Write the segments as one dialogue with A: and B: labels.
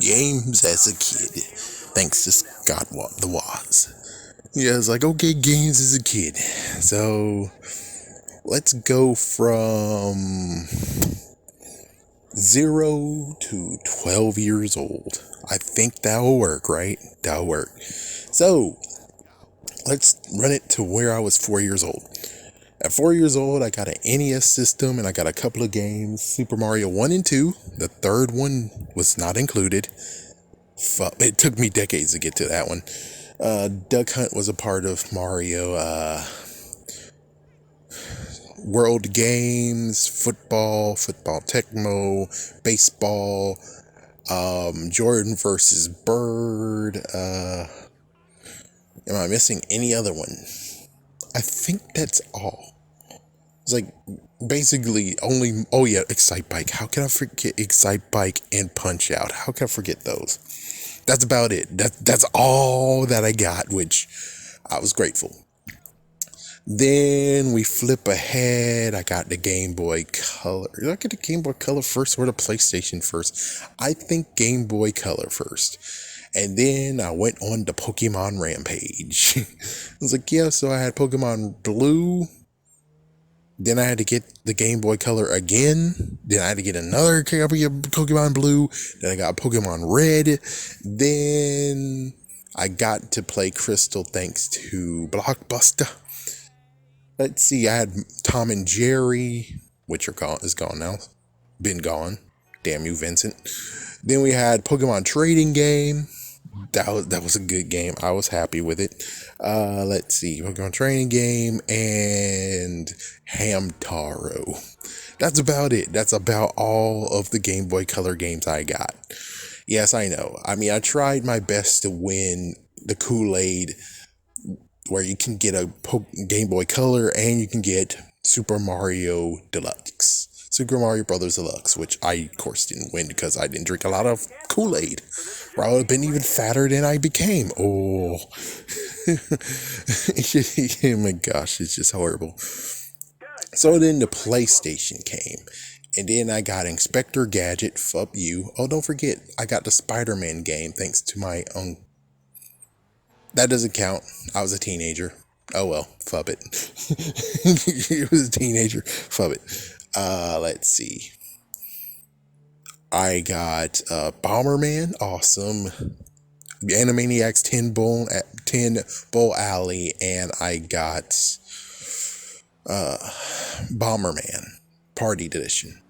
A: games as a kid, thanks to Scott the Woz. Yeah, it's like, okay, games as a kid. So let's go from 0 to 12 years old. I think that'll work, right? That'll work. So let's run it to where I was 4 years old. At 4 years old, I got an NES system and I got a couple of games. Super Mario 1 and 2. The third one was not included. It took me decades to get to that one. Duck Hunt was a part of Mario. World Games, Football Tecmo, Baseball, Jordan versus Bird. Am I missing any other one? I think that's all. It's like basically only. Oh yeah, Excite Bike. How can I forget Excite Bike and Punch Out? How can I forget those? That's about it. That's all that I got, which I was grateful. Then we flip ahead. I got the Game Boy Color. Did I get the Game Boy Color first or the PlayStation first? I think Game Boy Color first. And then I went on the Pokemon Rampage. I was like, yeah, so I had Pokemon Blue. Then I had to get the Game Boy Color again. Then I had to get another copy of Pokemon Blue. Then I got Pokemon Red. Then I got to play Crystal thanks to Blockbuster. Let's see, I had Tom and Jerry, which is gone now. Been gone. Damn you, Vincent. Then we had Pokemon Trading Game. That was a good game. I was happy with it. Let's see, Pokemon Trading Game and Hamtaro. That's about it. That's about all of the Game Boy Color games I got. Yes, I know. I mean, I tried my best to win the Kool-Aid, where you can get a Game Boy Color and you can get Super Mario Deluxe. Super Mario Brothers Deluxe, which I, of course, didn't win because I didn't drink a lot of Kool-Aid. Or I would have been even fatter than I became. Oh. Oh my gosh, it's just horrible. So then the PlayStation came. And then I got Inspector Gadget, fuck you. Oh, don't forget, I got the Spider-Man game thanks to my uncle. That doesn't count. I was a teenager. Oh well, fuck it. He was a teenager. Fuck it. Let's see. I got Bomberman, awesome. Animaniacs 10 Bowl Alley, and I got Bomberman Party Edition.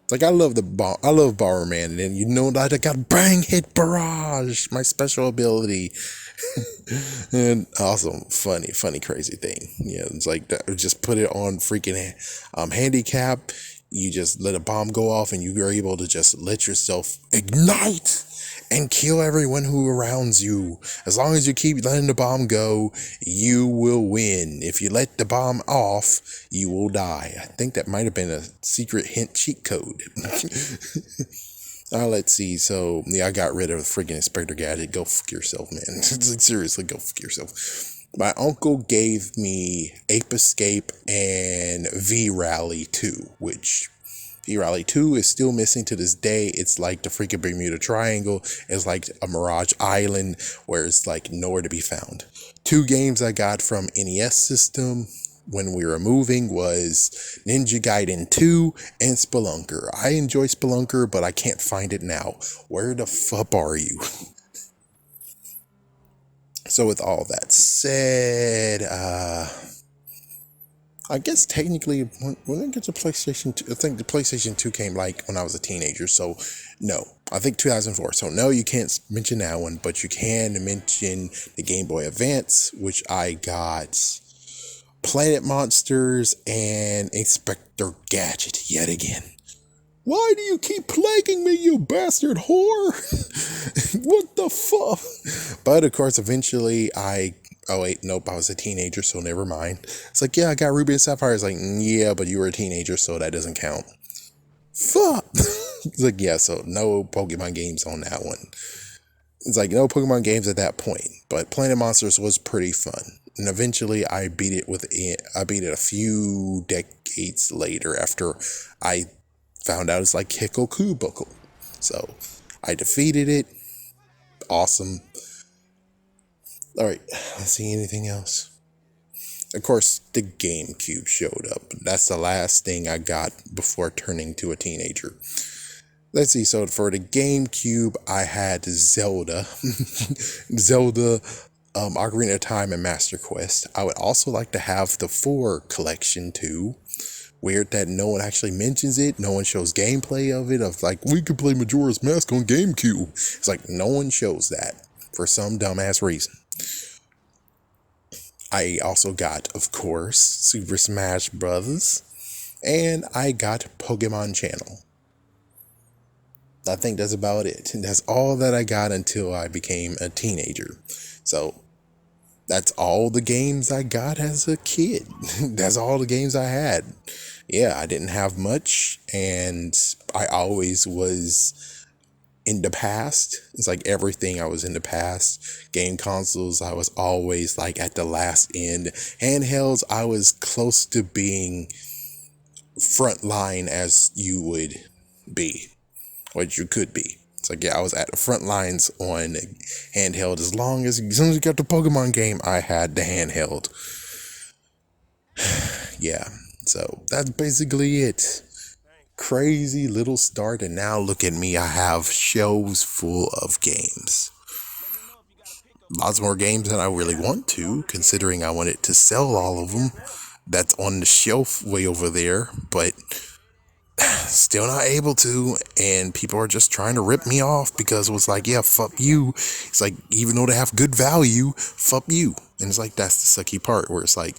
A: Like I love Bomberman, and then you know that I got Bang Hit Barrage, my special ability. And awesome, funny, crazy thing. Yeah, it's like that, just put it on freaking handicap. You just let a bomb go off, and you are able to just let yourself ignite and kill everyone who surrounds you. As long as you keep letting the bomb go, you will win. If you let the bomb off, you will die. I think that might have been a secret hint cheat code. Let's see. So, yeah, I got rid of the freaking Inspector Gadget. Go fuck yourself, man. Like, seriously, go fuck yourself. My uncle gave me Ape Escape and V-Rally 2, which V-Rally 2 is still missing to this day. It's like the freaking Bermuda Triangle. It's like a Mirage Island where it's like nowhere to be found. 2 games I got from NES system when we were moving was Ninja Gaiden 2 and Spelunker. I enjoy Spelunker, but I can't find it now. Where the fuck are you? So with all that said, I guess technically when I get to PlayStation 2, I think the PlayStation 2 came like when I was a teenager, so no. I think 2004. So no, you can't mention that one, but you can mention the Game Boy Advance, which I got Planet Monsters and Inspector Gadget yet again. Why do you keep plaguing me, you bastard whore? What the fuck? But of course, eventually oh wait, nope, I was a teenager, so never mind. It's like, yeah, I got Ruby and Sapphire. It's like, yeah, but you were a teenager, so that doesn't count. Fuck. It's like, yeah, so no Pokemon games on that one. It's like, no Pokemon games at that point. But Planet Monsters was pretty fun. And eventually I beat it a few decades later after I found out it's like Hikoku Boku. So I defeated it. Awesome. All right, let's see anything else. Of course, the GameCube showed up. That's the last thing I got before turning to a teenager. Let's see. So for the GameCube, I had Zelda, Zelda, Ocarina of Time, and Master Quest. I would also like to have the 4 collection too. Weird that no one actually mentions it. No one shows gameplay of it. Of like, we could play Majora's Mask on GameCube. It's like no one shows that for some dumbass reason. I also got, of course, Super Smash Brothers, and I got Pokemon Channel. I think that's about it. That's all that I got until I became a teenager. So that's all the games I got as a kid. That's all the games I had. Yeah, I didn't have much, and I always was in the past. It's like everything I was in the past. Game consoles, I was always like at the last end. Handhelds, I was close to being frontline as you would be, what you could be. It's like, yeah, I was at the front lines on handheld as soon as you got the Pokemon game, I had the handheld. Yeah, so that's basically it. Crazy little start, and now look at me, I have shelves full of games. Lots more games than I really want to, considering I wanted to sell all of them. That's on the shelf way over there, but still not able to, and people are just trying to rip me off because it was like, yeah, fuck you. It's like, even though they have good value, fuck you. And it's like, that's the sucky part where it's like,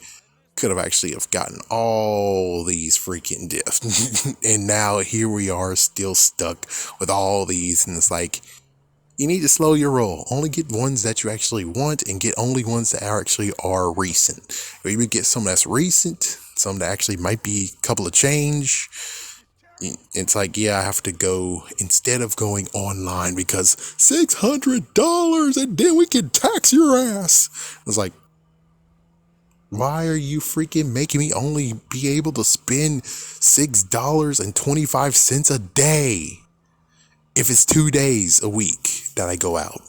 A: could have actually have gotten all these freaking gifts. And now here we are still stuck with all these, and it's like, you need to slow your roll. Only get ones that you actually want, and get only ones that actually are recent. Maybe get some that's recent, some that actually might be a couple of change. It's like, yeah, I have to go, instead of going online because $600 and then we can tax your ass. It's like, why are you freaking making me only be able to spend $6.25 a day if it's 2 days a week that I go out?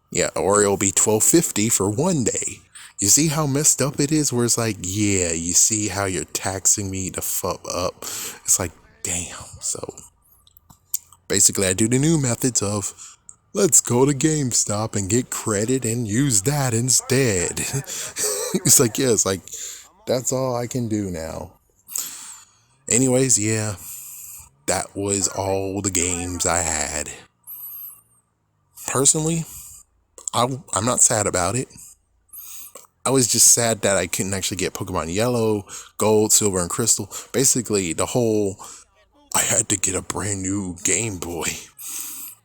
A: Yeah, or it'll be $12.50 for 1 day. You see how messed up it is? Where it's like, yeah, you see how you're taxing me to fuck up. It's like, damn. So basically, I do the new methods of, let's go to GameStop and get credit and use that instead. It's like, yeah, it's like, that's all I can do now. Anyways, yeah, that was all the games I had. Personally, I'm not sad about it. I was just sad that I couldn't actually get Pokemon Yellow, Gold, Silver, and Crystal. Basically, I had to get a brand new Game Boy.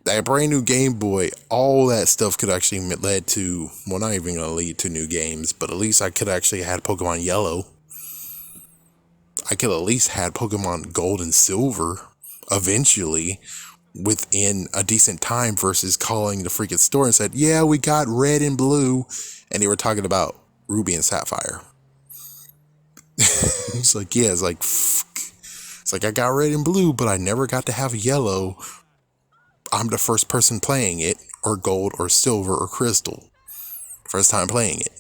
A: That brand new Game Boy, all that stuff could actually led to, well, not even going to lead to new games, but at least I could actually had Pokemon Yellow. I could at least had Pokemon Gold and Silver eventually within a decent time versus calling the freaking store and said, yeah, we got Red and Blue. And they were talking about Ruby and Sapphire. It's like, yeah, it's like, it's like I got Red and Blue, but I never got to have Yellow. I'm the first person playing it, or Gold, or Silver, or Crystal. First time playing it.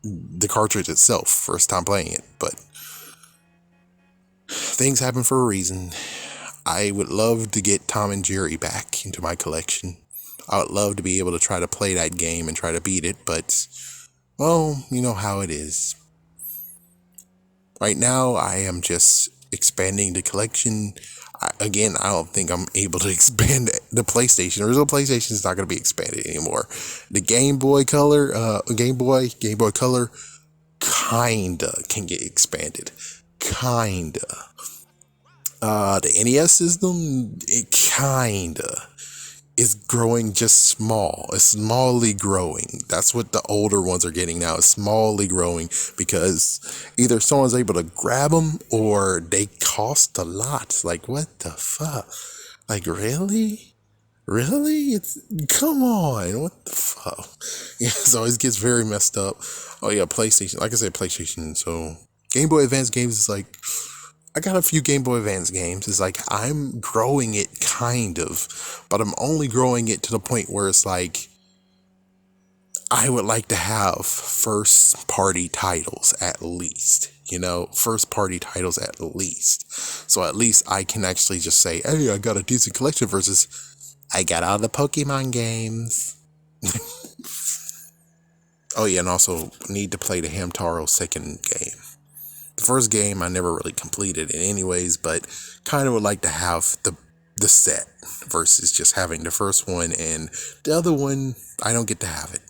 A: The cartridge itself, first time playing it. But things happen for a reason. I would love to get Tom and Jerry back into my collection. I would love to be able to try to play that game and try to beat it, but, well, you know how it is. Right now, I am just expanding the collection. I don't think I'm able to expand the PlayStation. The original PlayStation is not going to be expanded anymore. The Game Boy Color, Game Boy Color, kinda can get expanded. Kinda. The NES system, it kinda is growing just small. It's smallly growing. That's what the older ones are getting now. It's smallly growing because either someone's able to grab them or they cost a lot. Like, what the fuck? Like, really? Really? Come on. What the fuck? Yeah, so it gets very messed up. Oh yeah, PlayStation. Like I said, PlayStation. So Game Boy Advance games is like, I got a few Game Boy Advance games. It's like, I'm growing it kind of, but I'm only growing it to the point where it's like, I would like to have first party titles at least, first party titles at least. So at least I can actually just say, hey, I got a decent collection versus I got all the Pokemon games. Oh yeah, and also need to play the Hamtaro second game. The first game I never really completed it anyways, but kind of would like to have the set versus just having the first one, and the other one I don't get to have it.